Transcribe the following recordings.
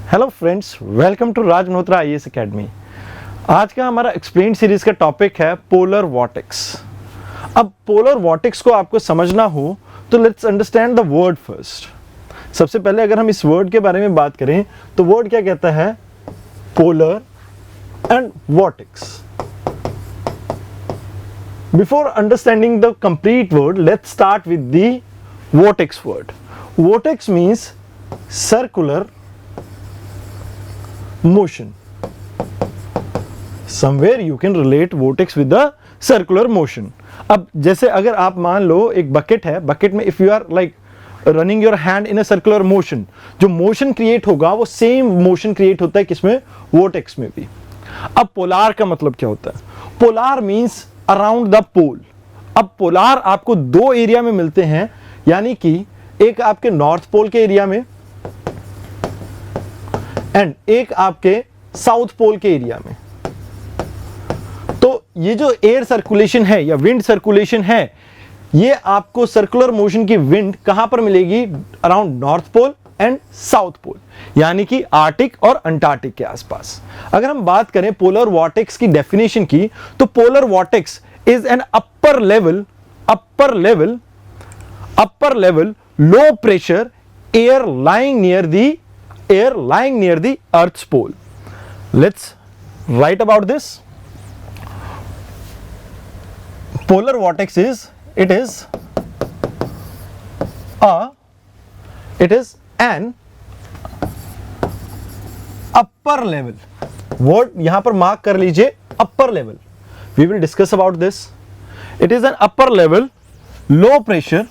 Hello friends, welcome to Raj Malhotra IAS academy. आज का हमारा एक्सप्लेन सीरीज का टॉपिक है पोलर वॉर्टेक्स। अब पोलर वॉर्टेक्स को आपको समझना हो तो let's understand the word first. सबसे पहले अगर हम इस वर्ड के बारे में बात करें तो वर्ड क्या कहता है? Polar and vortex. Before understanding the complete word, let's start with the vortex word. Vortex means circular motion. Somewhere you can relate vortex with the circular motion. अब जैसे अगर आप मान लो एक बकेट है, बकेट में if you are like running your hand in a circular motion, जो motion create होगा वो सेम मोशन क्रिएट होता है किसमें? वोर्टेक्स में भी। अब पोलार का मतलब क्या होता है? पोलार मीन्स अराउंड द पोल। अब पोलार आपको दो एरिया में मिलते हैं, यानी कि एक आपके नॉर्थ पोल के एरिया में एंड एक आपके साउथ पोल के एरिया में। तो ये जो एयर सर्कुलेशन है या विंड सर्कुलेशन है, ये आपको सर्कुलर मोशन की विंड कहां पर मिलेगी? Around North Pole and South Pole, यानी कि आर्टिक और अंटार्कटिक के आसपास। अगर हम बात करें पोलर वॉर्टेक्स की डेफिनेशन की, तो polar vortex is an upper level low pressure air lying near the earth's pole. Let's write about this. Polar vortex is an upper level. word यहां पर मार्क कर लीजिए, upper level. We will discuss about this. It is an upper level low pressure.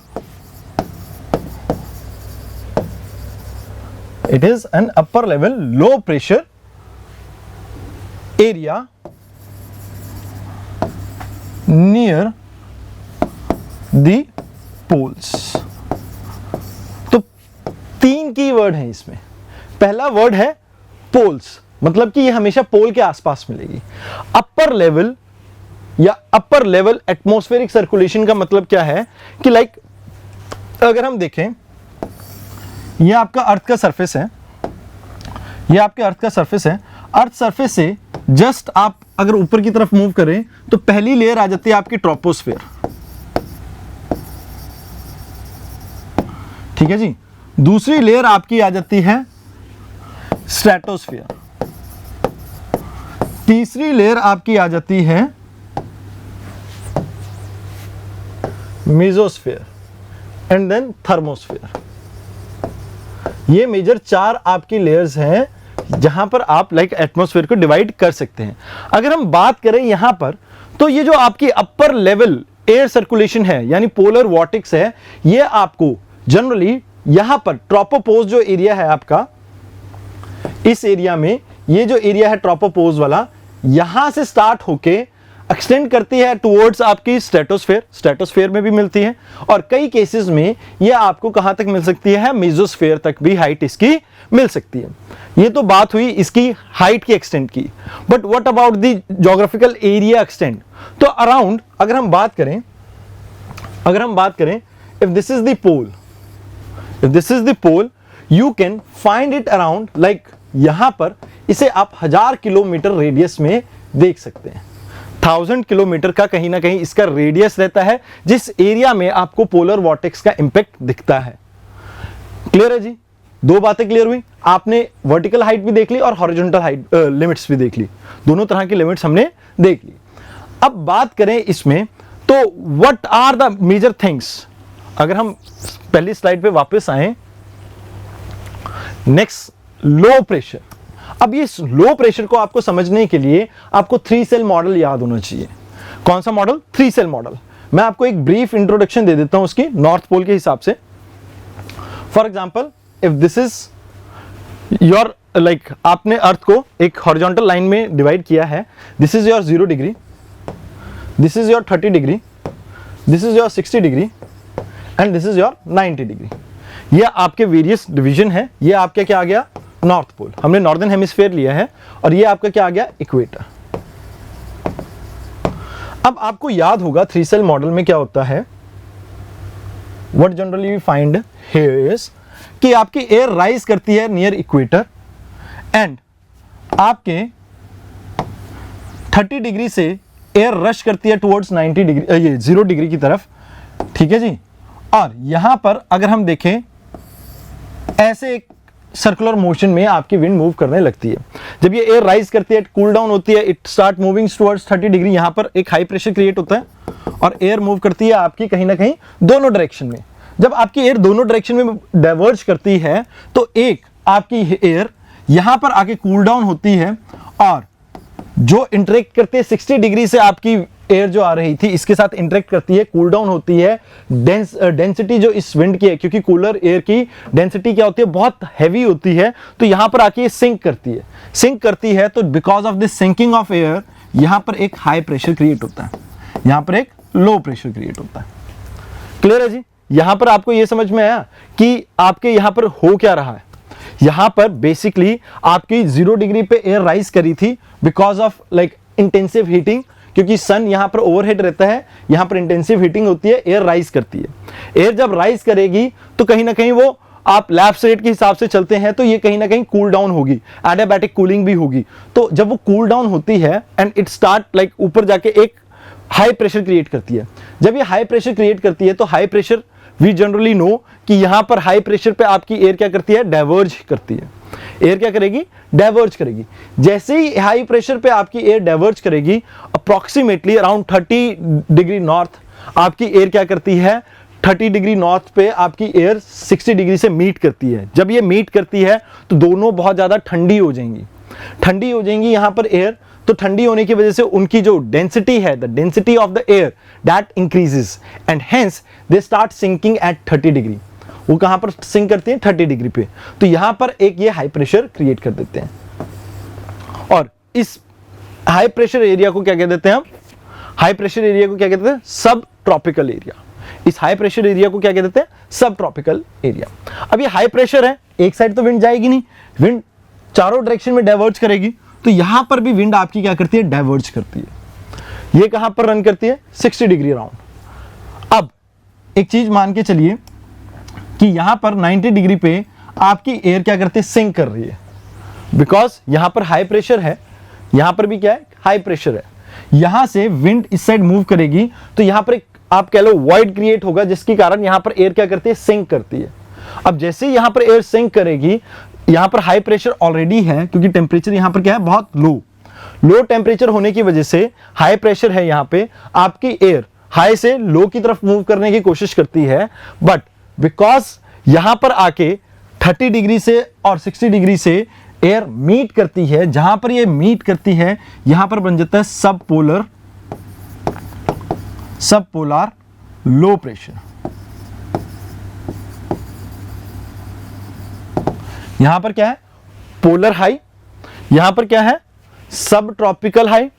It is an upper level low pressure area near the poles. तो तीन की word है इसमें। पहला वर्ड है पोल्स, मतलब कि ये हमेशा पोल के आसपास मिलेगी। अपर लेवल या अपर लेवल एटमॉस्फेरिक सर्कुलेशन का मतलब क्या है कि लाइक अगर हम देखें, ये आपका अर्थ का सरफेस है, ये आपके अर्थ का सरफेस है। अर्थ सरफेस से जस्ट आप अगर ऊपर की तरफ मूव करें तो पहली लेयर आ जाती है आपकी ट्रोपोस्फेयर। ठीक है जी। दूसरी लेयर आपकी आ जाती है स्ट्रेटोस्फेयर। तीसरी लेयर आपकी आ जाती है मेसोस्फेयर एंड देन थर्मोस्फेयर। ये मेजर चार आपकी लेयर्स हैं जहां पर आप लाइक एटमॉस्फेयर को डिवाइड कर सकते हैं। अगर हम बात करें यहां पर, तो ये जो आपकी अपर लेवल एयर सर्कुलेशन है यानी पोलर वॉर्टेक्स है, ये आपको जनरली यहां पर ट्रोपोपोज जो एरिया है आपका, इस एरिया में ये जो एरिया है ट्रोपोपोज वाला, यहां से स्टार्ट होके एक्सटेंड करती है टुवर्ड्स आपकी स्ट्रेटोस्फेयर में भी मिलती है, और कई केसेस में ये आपको कहां तक मिल सकती है? मेसोस्फेयर तक भी हाइट इसकी मिल सकती है। ये तो बात हुई इसकी हाइट की एक्सटेंड की, but what about the geographical area extend? तो अराउंड अगर हम बात करें if this is the pole, you can find it around like यहां पर इसे आप 1000 किलोमीटर रेडियस में देख सकते हैं। 1000 किलोमीटर का कहीं ना कहीं इसका रेडियस रहता है, जिस एरिया में आपको पोलर वॉर्टेक्स का इंपैक्ट दिखता है। क्लियर है जी? दो बातें क्लियर हुई। आपने वर्टिकल हाइट भी देख ली और हॉरिजॉन्टल हाइट लिमिट्स भी देख ली। दोनों तरह की लिमिट्स हमने देख ली। अब बात करें इसमें, तो what are the major things? अगर हम पहली स्लाइड पे वापस आए, नेक्स्ट लो प्रेशर। अब ये लो प्रेशर को आपको समझने के लिए आपको 3 सेल मॉडल याद होना चाहिए। कौन सा मॉडल? 3 cell model. मैं आपको एक ब्रीफ इंट्रोडक्शन दे देता हूं उसकी नॉर्थ पोल के हिसाब से। For example, if this is your like आपने अर्थ को एक हॉरिजॉन्टल लाइन में डिवाइड किया है। This is your 0 degree, this is your 30 degree, this is your 60 degree and this is your 90 degree. ये आपके वेरियस डिवीजन है। ये आपका क्या आ गया? North Pole. हमने नॉर्दर्न हेमिस्फीयर लिया है, और ये आपका क्या आ गया? इक्वेटर। अब आपको याद होगा 3 सेल मॉडल में क्या होता है? What generally we find here is कि आपकी एयर राइज करती है नियर इक्वेटर एंड आपके 30 डिग्री से एयर रश करती है टुवर्ड्स 90 डिग्री, ये 0 डिग्री की तरफ, ठीक है जी। और यहां पर अगर हम देखें ऐसे एक सर्कुलर मोशन में आपकी विंड मूव करने लगती है। जब ये एयर राइज करती है, कूल डाउन होती है, it start moving towards 30 degree, यहां पर एक हाई प्रेशर क्रिएट होता है और एयर मूव करती है आपकी कहीं ना कहीं दोनों डायरेक्शन में। जब आपकी एयर दोनों डायरेक्शन में डाइवर्ज करती है तो एक आपकी एयर यहां पर आके कूल डाउन होती है और जो इंटरेक्ट करती है 60 डिग्री से आपकी एयर जो आ रही थी इसके साथ इंटरेक्ट करती है, कूल डाउन होती है। डेंसिटी जो इस विंड की है, क्योंकि कूलर एयर की डेंसिटी क्या होती है, बहुत हैवी होती है, तो यहां पर आके ये सिंक करती है। तो because of this sinking of air यहां पर एक हाई प्रेशर क्रिएट होता है, यहां पर एक लो प्रेशर क्रिएट होता है। क्लियर है जी? यहां पर आपको ये समझ में आया कि आपके यहां पर हो क्या रहा है। यहां पर बेसिकली आपकी 0 डिग्री पे एयर राइज करी थी because of like intensive heating, क्योंकि सन यहां पर ओवरहेड रहता है, यहां पर इंटेंसिव हीटिंग होती है, एयर राइज करती है। एयर जब राइज करेगी तो कहीं ना कहीं वो आप लैप्स रेट के हिसाब से चलते हैं तो ये कहीं ना कहीं कूल डाउन होगी, एडियाबैटिक कूलिंग भी होगी। तो जब वो कूल डाउन होती है एंड इट स्टार्ट लाइक ऊपर जाके एक हाई प्रेशर क्रिएट करती है। जब ये हाई प्रेशर क्रिएट करती है तो high pressure we generally know कि यहां पर हाई प्रेशर पे आपकी एयर क्या करती है, डाइवर्ज करती है। एयर क्या करेगी, डाइवर्ज करेगी। जैसे ही हाई प्रेशर पे आपकी एयर डाइवर्ज करेगी, अप्रॉक्सीमेटली अराउंड 30 डिग्री नॉर्थ आपकी एयर क्या करती है, 30 डिग्री नॉर्थ पे आपकी एयर 60 डिग्री से मीट करती है। जब ये मीट करती है तो दोनों बहुत ज्यादा ठंडी हो जाएंगी यहां पर एयर। तो ठंडी होने की वजह से उनकी जो डेंसिटी है, the density of the air that increases and hence they start sinking at 30 degree. वो कहां पर सिंक करती हैं, 30 डिग्री पे। तो यहां पर एक ये हाई प्रेशर क्रिएट कर देते हैं और इस हाई प्रेशर एरिया को क्या कह देते हैं हम, हाई प्रेशर एरिया को क्या कहते हैं, सब ट्रॉपिकल एरिया। इस हाई प्रेशर एरिया को क्या कह देते हैं, सब ट्रॉपिकल एरिया। अब ये हाई प्रेशर है, एक साइड तो विंड जाएगी नहीं, विंड चारों डायरेक्शन में डाइवर्ज करेगी। तो यहां पर भी विंड आपकी क्या करती है, डाइवर्ज करती है। ये कहां पर रन करती है, 60 डिग्री राउंड। अब एक चीज मान के चलिए कि यहां पर 90 डिग्री पे आपकी एयर क्या करती है, सिंक कर रही है। बिकॉज यहां पर हाई प्रेशर है, यहां पर भी क्या है, हाई प्रेशर है। यहां से विंड इस साइड मूव करेगी तो यहां पर एक आप कह लो वॉइड क्रिएट होगा, जिसके कारण यहां पर एयर क्या करती है, सिंक करती है। अब जैसे ही यहां पर एयर सिंक करेगी, यहां पर हाई प्रेशर ऑलरेडी है, क्योंकि टेम्परेचर यहां पर क्या है, बहुत लो टेम्परेचर होने की वजह से हाई प्रेशर है। यहां पे आपकी एयर हाई से लो की तरफ मूव करने की कोशिश करती है, बट बिकॉज यहां पर आके 30 डिग्री से और 60 डिग्री से एयर मीट करती है, जहां पर ये मीट करती है यहां पर बन जाता है सब पोलर लो प्रेशर। यहां पर क्या है, पोलर हाई, यहां पर क्या है, सब ट्रॉपिकल हाई,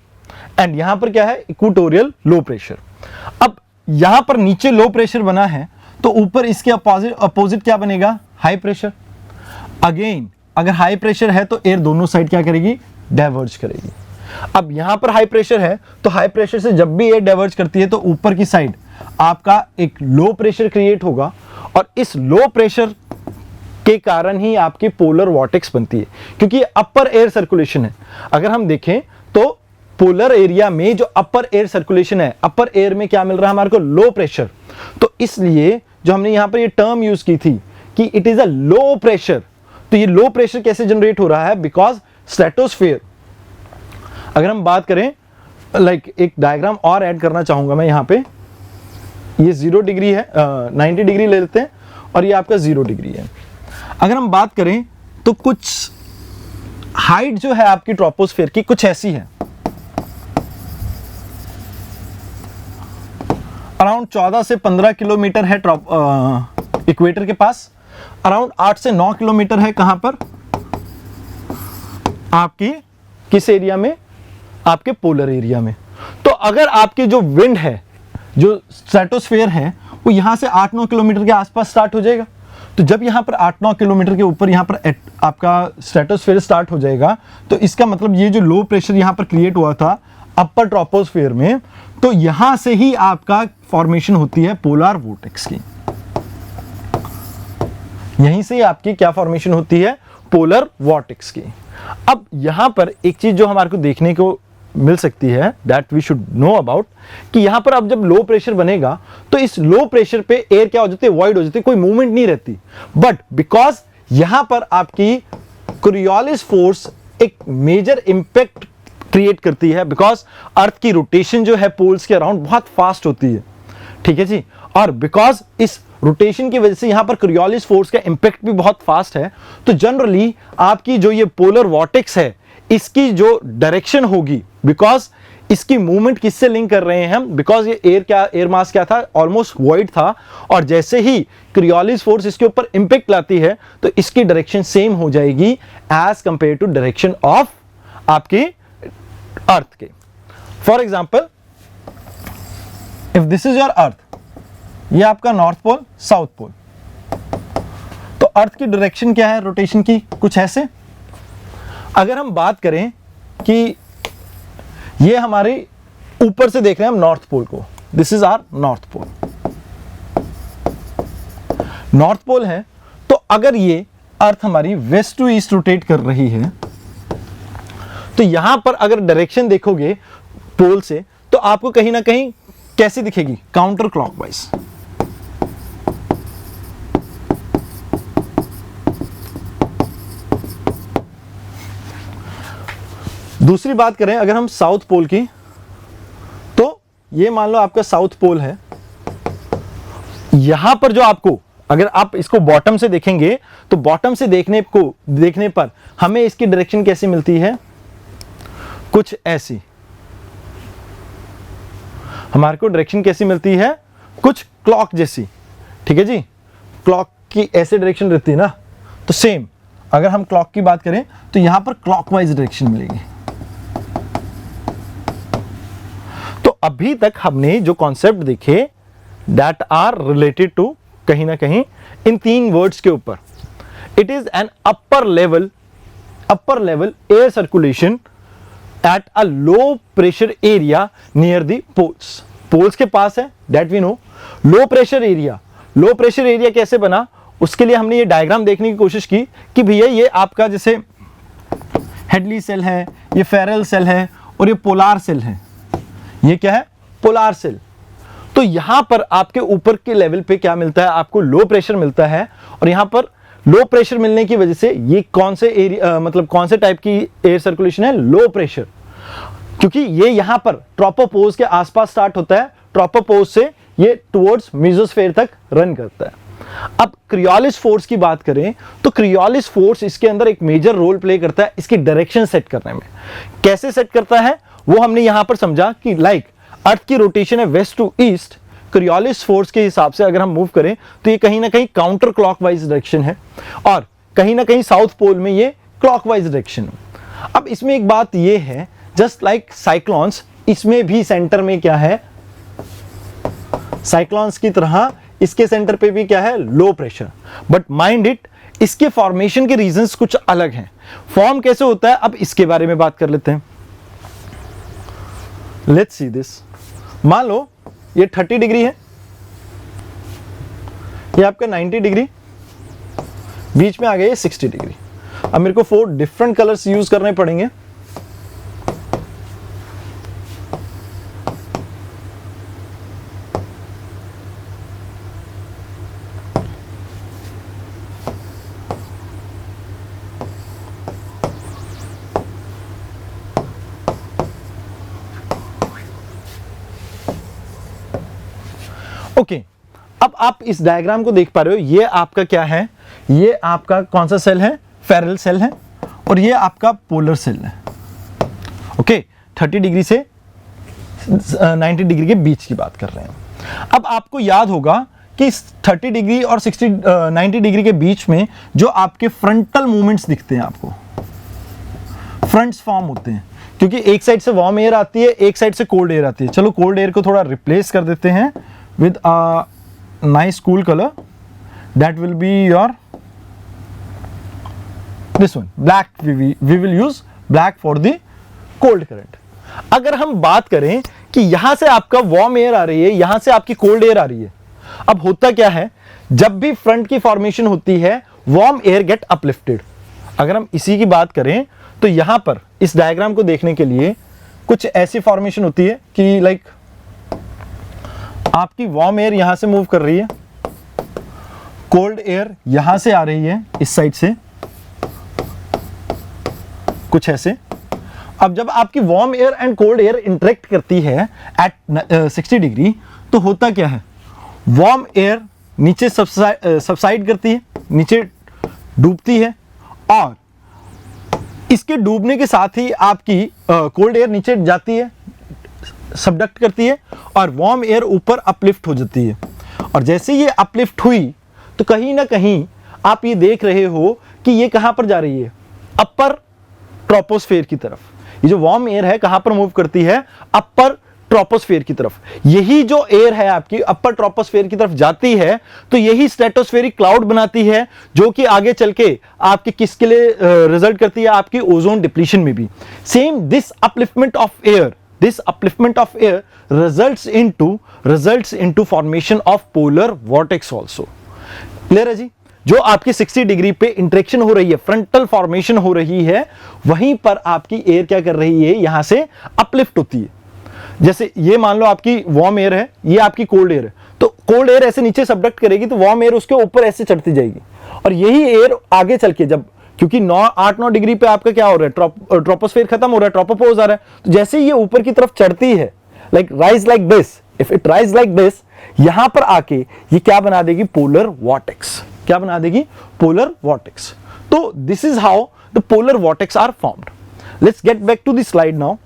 एंड यहां पर क्या है, इक्वेटोरियल लो प्रेशर। अब यहां पर नीचे लो प्रेशर बना है तो ऊपर इसके अपोजिट क्या बनेगा, हाई प्रेशर। अगेन अगर हाई प्रेशर है तो एयर दोनों साइड क्या करेगी, डाइवर्ज करेगी। अब यहां पर हाई प्रेशर है तो हाई प्रेशर से जब भी एयर डाइवर्ज करती है तो ऊपर की साइड आपका एक लो प्रेशर क्रिएट होगा और इस लो प्रेशर के कारण ही आपकी पोलर वॉर्टेक्स बनती है, क्योंकि अपर एयर सर्कुलेशन है। अगर हम देखें तो पोलर एरिया में जो अपर एयर सर्कुलेशन है, अपर एयर में क्या मिल रहा है हमारे को, लो प्रेशर। तो इसलिए जो हमने यहां पर ये टर्म यूज की थी कि it is a low pressure, तो ये लो प्रेशर कैसे जनरेट हो रहा है, बिकॉज स्ट्रेटोस्फेयर। अगर हम बात करें लाइक एक डायग्राम और ऐड करना चाहूंगा मैं यहां पे, ये 0 डिग्री है, 90 डिग्री ले लेते हैं और ये आपका 0 डिग्री है। अगर हम बात करें तो कुछ हाइट जो है आपकी ट्रोपोस्फेयर की कुछ ऐसी है, अराउंड 14 से 15 किलोमीटर है इक्वेटर के पास, अराउंड 8 से 9 किलोमीटर है कहां पर, आपकी किस एरिया में, आपके पोलर एरिया में। तो अगर आपकी जो विंड है, जो स्ट्रेटोस्फेयर है, वो यहां से 8-9 किलोमीटर के आसपास स्टार्ट हो जाएगा। तो जब यहां पर 8-9 किलोमीटर के ऊपर यहां पर आपका स्ट्रेटोस्फेयर स्टार्ट हो जाएगा, तो इसका मतलब ये जो लो प्रेशर यहां पर क्रिएट हुआ था अपर ट्रोपोस्फेयर में, तो यहां से ही आपका फॉर्मेशन होती है पोलर वोर्टेक्स की। यहीं से आपकी क्या फॉर्मेशन होती है, पोलर वॉर्टेक्स की। अब यहां पर एक चीज जो हमारे को देखने को मिल सकती है, that we should know about, कि यहां पर अब जब लो प्रेशर बनेगा तो इस लो प्रेशर पे एयर क्या हो जाती है, वॉइड हो जाती है, कोई मूवमेंट नहीं रहती। बट बिकॉज यहां पर आपकी कोरियोलिस फोर्स एक मेजर इंपैक्ट क्रिएट करती है, बिकॉज अर्थ की रोटेशन जो है पोल्स के अराउंड बहुत फास्ट होती है, ठीक है जी। और बिकॉज इस रोटेशन की वजह से यहां पर कोरियोलिस फोर्स का इंपैक्ट भी बहुत फास्ट है, तो जनरली आपकी जो ये पोलर वॉर्टेक्स है इसकी जो डायरेक्शन होगी, बिकॉज इसकी मूवमेंट किससे लिंक कर रहे हैं हम, बिकॉज ये एयर मास क्या था, ऑलमोस्ट वॉइड था, और जैसे ही कोरियोलिस फोर्स इसके ऊपर इंपैक्ट लाती है तो इसकी डायरेक्शन सेम हो जाएगी as compare to direction of आपकी अर्थ के। For example, if this is your earth, ये आपका नॉर्थ पोल साउथ पोल, तो अर्थ की डायरेक्शन क्या है रोटेशन की, कुछ ऐसे। अगर हम बात करें कि ये हमारे ऊपर से देख रहे हैं हम नॉर्थ पोल को, this is our North Pole, North Pole है, तो अगर ये अर्थ हमारी वेस्ट टू ईस्ट रोटेट कर रही है, तो यहां पर अगर डायरेक्शन देखोगे पोल से तो आपको कहीं ना कहीं कैसी दिखेगी, काउंटर क्लॉकवाइज। दूसरी बात करें अगर हम साउथ पोल की, तो ये मान लो आपका साउथ पोल है, यहां पर जो आपको, अगर आप इसको बॉटम से देखेंगे तो बॉटम से देखने पर हमें इसकी डायरेक्शन कैसी मिलती है, कुछ ऐसी। हमारे को डायरेक्शन कैसी मिलती है, कुछ क्लॉक जैसी, ठीक है जी। क्लॉक की ऐसे डायरेक्शन रहती है ना, तो सेम अगर हम क्लॉक की बात करें तो यहां पर क्लॉकवाइज डायरेक्शन मिलेगी। तो अभी तक हमने जो कॉन्सेप्ट देखे दैट आर रिलेटेड टू कहीं ना कहीं इन तीन वर्ड्स के ऊपर, it is an upper level air circulation at a low pressure area near the poles के पास है, that we know। Low pressure area कैसे बना, उसके लिए हमने ये डायग्राम देखने की कोशिश की कि भैया ये आपका जैसे हेडली सेल है, ये फेरल सेल है और ये पोलार सेल है, ये क्या है, पोलार सेल। तो यहां पर आपके ऊपर के लेवल पे क्या मिलता है, आपको लो प्रेशर मिलता है, और यहां पर लो प्रेशर मिलने की वजह से ये कौन से एरिया मतलब कौन से टाइप की एयर सर्कुलेशन है, लो प्रेशर, क्योंकि ये यहां पर ट्रोपोपोज के आसपास स्टार्ट होता है, ट्रोपोपोज से ये टुवर्ड्स मेसोस्फेयर तक रन करता है। अब कोरियोलिस फोर्स की बात करें तो कोरियोलिस फोर्स इसके अंदर एक मेजर रोल प्ले करता है इसकी डायरेक्शन सेट करने में। कैसे सेट करता है वो हमने यहां पर समझा कि लाइक अर्थ की रोटेशन है west to east, Coriolis force के हिसाब से अगर हम मूव करें तो ये कहीं ना कहीं काउंटर क्लॉकवाइज डायरेक्शन है, और कहीं ना कहीं साउथ पोल में ये क्लॉकवाइज डायरेक्शन है। अब इसमें एक बात ये है, जस्ट लाइक साइक्लोन्स, इसमें भी सेंटर में क्या है, साइक्लोन्स की तरह इसके सेंटर पे भी क्या है, low pressure. But mind it, इसके फॉर्मेशन के रीजंस कुछ अलग हैं। फॉर्म कैसे होता है अब इसके बारे में बात कर लेते हैं। लेट्स सी दिस, मान लो ये 30 डिग्री है, ये आपका 90 डिग्री, बीच में आ गया ये 60 डिग्री। अब मेरे को 4 डिफरेंट कलर्स यूज करने पड़ेंगे। ओके, अब आप इस डायग्राम को देख पा रहे हो, ये आपका क्या है, ये आपका कौन सा सेल है, फेरल सेल है, और ये आपका पोलर सेल है। ओके, 30 डिग्री से 90 डिग्री के बीच की बात कर रहे हैं। अब आपको याद होगा कि 30 डिग्री और 90 डिग्री के बीच में जो आपके फ्रंटल मूवमेंट्स दिखते हैं, आपको फ्रंट्स फॉर्म होते हैं, क्योंकि एक साइड से वार्म एयर आती है, एक साइड से कोल्ड एयर आती है। चलो कोल्ड एयर को थोड़ा रिप्लेस कर देते हैं with a nice cool color, that will be your this one black, we will use black for the cold current। अगर हम बात करें कि यहां से आपका वार्म एयर आ रही है, यहां से आपकी कोल्ड एयर आ रही है, अब होता क्या है, जब भी फ्रंट की फॉर्मेशन होती है वार्म एयर गेट अपलिफ्टेड। अगर हम इसी की बात करें तो यहां पर इस डायग्राम को देखने के लिए कुछ ऐसी फॉर्मेशन होती है कि लाइक आपकी वार्म एयर यहां से मूव कर रही है, कोल्ड एयर यहां से आ रही है इस साइड से, कुछ ऐसे। अब जब आपकी warm air and cold air interact करती है एट 60 डिग्री तो होता क्या है, वार्म एयर नीचे सबसाइड करती है, नीचे डूबती है, और इसके डूबने के साथ ही आपकी कोल्ड एयर नीचे जाती है, सबडक्ट करती है, और वार्म एयर ऊपर अपलिफ्ट हो जाती है। और जैसे ये अपलिफ्ट हुई तो कहीं ना कहीं आप ये देख रहे हो कि ये कहां पर जा रही है, अपर ट्रोपोस्फेयर की तरफ। ये जो वार्म एयर है कहां पर मूव करती है, अपर ट्रोपोस्फेयर की तरफ। यही जो एयर है आपकी अपर ट्रोपोस्फेयर की तरफ जाती है तो यही स्ट्रेटोस्फेरिक क्लाउड बनाती है, जो कि आगे चल के आपके किसके लिए रिजल्ट करती है, आपकी ओजोन डिप्लीशन में भी। Same this upliftment of air results into formation of polar vortex also। Clear है जी? जो आपकी 60 डिग्री पे इंटरेक्शन हो रही है, फ्रंटल फॉर्मेशन हो रही है, वहीं पर आपकी एयर क्या कर रही है, यहां से अपलिफ्ट होती है। जैसे ये मान लो आपकी वार्म एयर है, ये आपकी कोल्ड एयर है, तो कोल्ड एयर ऐसे नीचे सबडक्ट करेगी तो वार्म एयर उसके ऊपर ऐसे चढ़ती जाएगी, और यही एयर आगे चल के जब, क्योंकि 8-9 डिग्री पे आपका क्या हो रहा है, ट्रोपोस्फेयर खत्म हो रहा है, ट्रोपोपोज आ रहा है, तो जैसे ये ऊपर की तरफ चढ़ती है, like rise like this, if it rise like this, यहां पर आके ये क्या बना देगी, पोलर वॉर्टेक्स। क्या बना देगी, पोलर वॉर्टेक्स। तो this is how the polar vortex are formed. Let's get back to the slide now.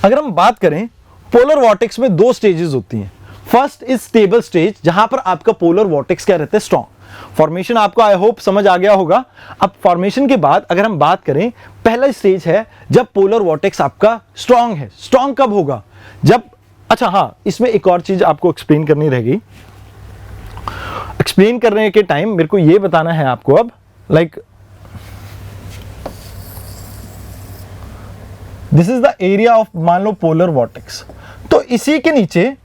अगर हम बात करें, पोलर वॉर्टेक्स में 2 स्टेजेस होती हैं। फर्स्ट इज स्टेबल स्टेज, जहां पर आपका पोलर वॉर्टेक्स क्या रहता है, स्ट्रॉन्ग। फॉर्मेशन आपको आई होप समझ आ गया होगा। अब फॉर्मेशन के बाद अगर हम बात करें, पहला स्टेज है जब पोलर वॉर्टेक्स आपका स्ट्रॉन्ग है। स्ट्रॉन्ग कब होगा, जब, अच्छा हाँ, इसमें एक और चीज आपको एक्सप्लेन करनी रहेगी। एक्सप्लेन करने के टाइम मेरे को यह बताना है आपको अब, like this is the area of, मान लो पोलर वॉर्टेक्स, तो इसी के नीचे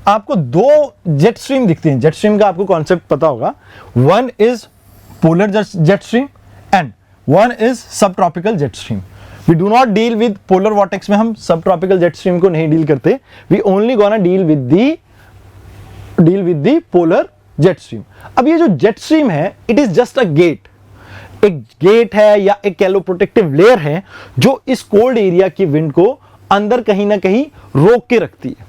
आपको 2 जेट स्ट्रीम दिखती हैं। जेट स्ट्रीम का आपको कॉन्सेप्ट पता होगा। One is polar jet stream and one is sub tropical jet stream. We do not deal with polar vortex में, हम सब ट्रॉपिकल जेट स्ट्रीम को नहीं डील करते। We only gonna deal with the polar jet stream. अब ये जो jet stream है, it is just a gate, एक गेट है या एक कह लो प्रोटेक्टिव लेयर है, जो इस कोल्ड एरिया की विंड को अंदर कहीं ना कहीं रोक के रखती है।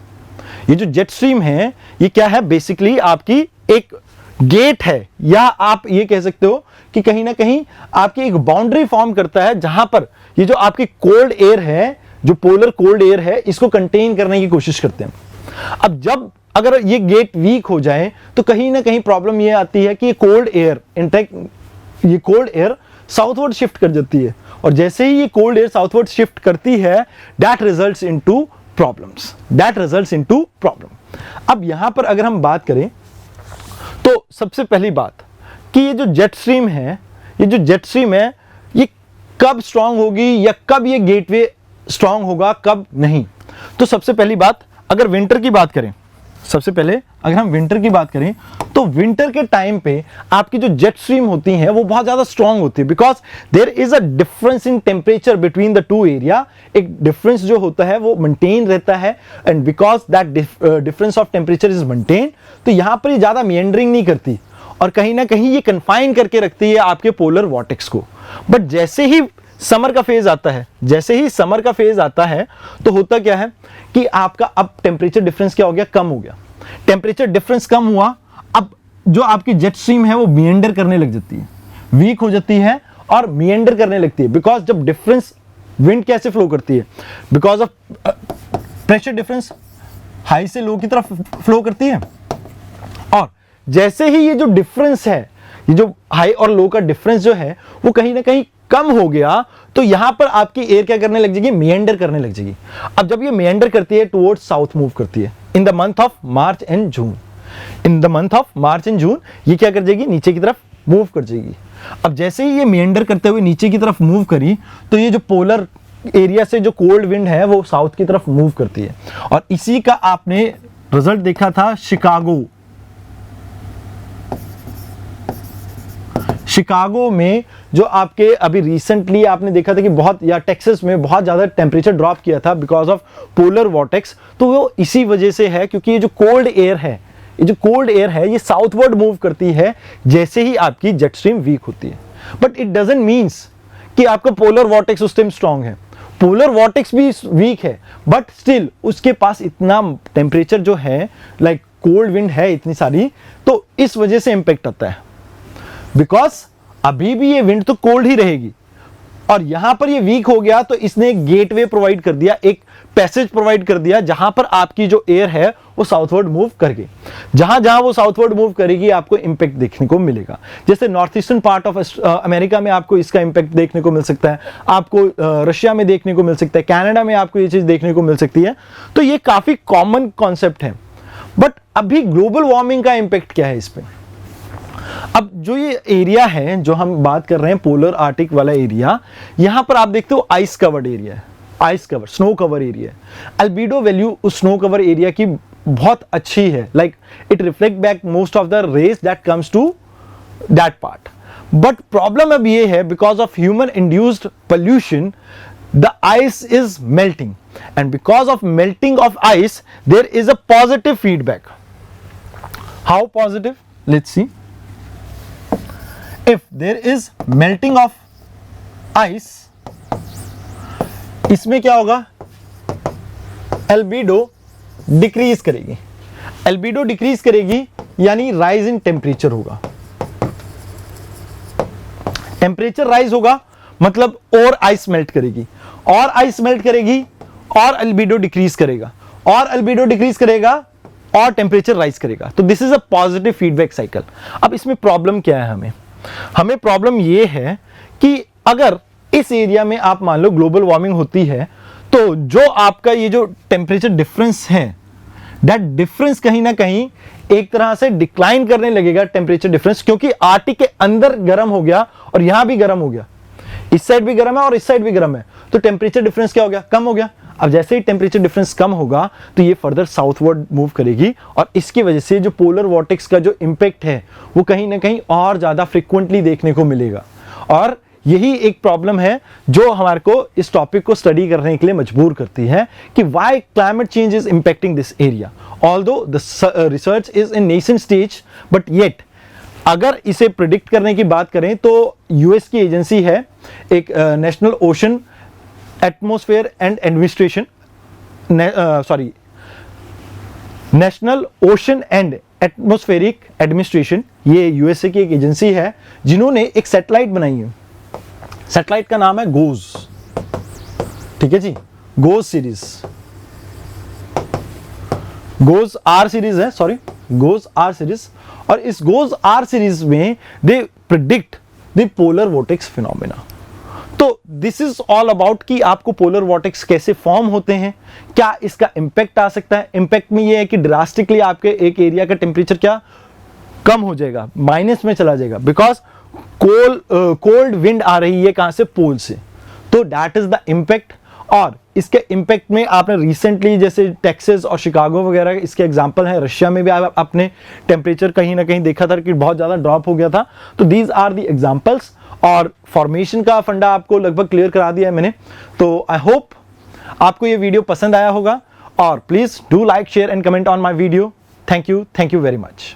ये जो जेट स्ट्रीम है, ये क्या है, बेसिकली आपकी एक गेट है, या आप ये कह सकते हो कि कहीं ना कहीं आपकी एक बाउंड्री फॉर्म करता है, जहां पर ये जो आपकी कोल्ड एयर है, जो पोलर कोल्ड एयर है, इसको कंटेन करने की कोशिश करते हैं। अब जब अगर ये गेट वीक हो जाए तो कहीं ना कहीं प्रॉब्लम ये आती है कि ये कोल्ड एयर, इनफैक्ट ये कोल्ड एयर साउथवर्ड शिफ्ट कर जाती है, और जैसे ही ये कोल्ड एयर साउथवर्ड शिफ्ट करती है, दैट रिजल्ट्स इनटू प्रॉब्लम। अब यहां पर अगर हम बात करें तो सबसे पहली बात कि ये जो जेट स्ट्रीम है, ये कब स्ट्रांग होगी या कब ये गेटवे स्ट्रांग होगा, कब नहीं। तो सबसे पहली बात, अगर विंटर की बात करें, सबसे पहले अगर हम विंटर की बात करें तो विंटर के टाइम पे आपकी जो जेट स्ट्रीम होती हैं वो बहुत ज्यादा स्ट्रांग होती है, because there is a difference in temperature between the 2 area. एक डिफरेंस जो होता है वो मेंटेन रहता है, and because that difference of temperature is maintain, तो यहां पर ये ज्यादा मिएंडरिंग नहीं करती, और कहीं ना कहीं ये कन्फाइन करके रखती है आपके पोलर वॉर्टेक्स को। बट जैसे ही समर का फेज आता है, तो होता क्या है कि आपका अब टेम्परेचर डिफरेंस क्या हो गया, कम हो गया। टेम्परेचर डिफरेंस कम हुआ, अब जो आपकी जेट स्ट्रीम है वो मिएंडर करने लग जाती है, वीक हो जाती है और मिएंडर करने लगती है। बिकॉज जब डिफरेंस, विंड कैसे फ्लो करती है, because of pressure difference, high से लो की तरफ फ्लो करती है, और जैसे ही ये जो डिफरेंस है, ये जो हाई और लो का डिफरेंस जो है वो कहीं ना कहीं कम हो गया, तो यहां पर आपकी एयर क्या करने लग जाएगी, मिएंडर करने लग जाएगी। अब जब ये मिएंडर करती है, टुवर्ड्स साउथ मूव करती है in the month of March and June. ये क्या कर जाएगी, नीचे की तरफ मूव कर जाएगी। अब जैसे ही ये मिएंडर करते हुए नीचे की तरफ मूव करी, तो ये जो पोलर एरिया से जो कोल्ड विंड है वो साउथ की तरफ मूव करती है, और इसी का आपने रिजल्ट देखा था शिकागो में जो आपके अभी रिसेंटली आपने देखा था कि बहुत, या टेक्सास में बहुत ज़्यादा टेम्परेचर ड्रॉप किया था बिकॉज ऑफ पोलर वॉर्टेक्स, तो वो इसी वजह से है क्योंकि ये जो कोल्ड एयर है, ये साउथवर्ड मूव करती है जैसे ही आपकी जेट स्ट्रीम वीक होती है। बट इट डजंट मीन्स कि आपका पोलर वॉर्टेक्स उस टाइम स्ट्रांग है। पोलर वॉर्टेक्स भी वीक है बट स्टिल उसके पास इतना टेम्परेचर जो है, लाइक कोल्ड विंड है इतनी सारी, तो इस वजह से इंपैक्ट आता है। बिकॉज अभी भी ये विंड तो कोल्ड ही रहेगी और यहां पर ये वीक हो गया तो इसने एक गेटवे प्रोवाइड कर दिया, एक पैसेज प्रोवाइड कर दिया जहां पर आपकी जो एयर है वो साउथवर्ड मूव करके, जहां जहां वो साउथवर्ड मूव करेगी आपको इंपैक्ट देखने को मिलेगा। जैसे north eastern part of America में आपको इसका इंपैक्ट देखने को मिल सकता है, आपको रशिया में देखने को मिल सकता है, कनाडा में आपको ये चीज देखने को मिल सकती है। तो ये काफी कॉमन कॉन्सेप्ट है। बट अभी ग्लोबल वार्मिंग का इंपैक्ट क्या है इस पे? अब जो ये एरिया है जो हम बात कर रहे हैं पोलर आर्टिक वाला एरिया, यहां पर आप देखते हो आइस कवर्ड एरिया है, ice cover, snow cover area है। अल्बीडो वैल्यू उस स्नो कवर एरिया की बहुत अच्छी है, like it reflect back most of the rays that comes to that part. But problem अब ये है because of human induced pollution the ice is melting, and because of melting of ice there is a positive feedback. How positive? Let's see. If there is melting of ice, इसमें क्या होगा? albedo decrease करेगी। albedo decrease करेगी यानी rise in temperature होगा। Temperature rise होगा मतलब और आइस मेल्ट करेगी, और आइस मेल्ट करेगी और अल्बीडो डिक्रीज करेगा, और अल्बीडो डिक्रीज करेगा और टेम्परेचर राइज करेगा। तो this is a positive feedback cycle. अब इसमें प्रॉब्लम क्या है? हमें प्रॉब्लम ये है कि अगर इस एरिया में आप मान लो ग्लोबल वार्मिंग होती है तो जो आपका ये जो टेम्परेचर डिफरेंस है, दैट डिफरेंस कहीं ना कहीं एक तरह से डिक्लाइन करने लगेगा टेम्परेचर डिफरेंस, क्योंकि आर्टिक के अंदर गर्म हो गया और यहां भी गर्म हो गया, इस साइड भी गर्म है और इस साइड भी गर्म है, तो टेम्परेचर डिफरेंस क्या हो गया? कम हो गया। अब जैसे ही टेम्परेचर डिफरेंस कम होगा तो ये फर्दर साउथवर्ड मूव करेगी और इसकी वजह से जो पोलर वॉर्टेक्स का जो इंपैक्ट है वो कहीं ना कहीं और ज्यादा फ्रिक्वेंटली देखने को मिलेगा। और यही एक प्रॉब्लम है जो हमारे को इस टॉपिक को स्टडी करने के लिए मजबूर करती है कि why climate change is impacting this area. Although the research is in nascent stage, but yet अगर इसे प्रिडिक्ट करने की बात करें तो यूएस की एजेंसी है एक national ocean atmosphere and administration, national ocean and atmospheric administration, ये यूएसए की एक एजेंसी है जिन्होंने एक सैटेलाइट बनाई है। सैटेलाइट का नाम है गोज, ठीक है जी, GOES series, GOES R series है, सॉरी गोज आर सीरीज। और इस गोज आर सीरीज में they predict the polar vortex phenomena. तो दिस इज ऑल अबाउट कि आपको पोलर वॉर्टेक्स कैसे फॉर्म होते हैं, क्या इसका इंपैक्ट आ सकता है। इंपैक्ट में ये है कि ड्रास्टिकली आपके एक एरिया का टेम्परेचर क्या कम हो जाएगा, माइनस में चला जाएगा, बिकॉज कोल्ड विंड आ रही है कहां से? पोल से। तो दैट इज द इंपैक्ट। और इसके इंपैक्ट में आपने रिसेंटली जैसे टेक्सास और शिकागो वगैरह इसके एग्जांपल है, रशिया में भी आपने टेम्परेचर कहीं ना कहीं देखा था कि बहुत ज़्यादा ड्रॉप हो गया था। तो दीज आर दी एग्जांपल्स और फॉर्मेशन का फंडा आपको लगभग क्लियर करा दिया है मैंने। तो आई होप आपको ये वीडियो पसंद आया होगा और please do like, share and comment on my video. Thank you very much.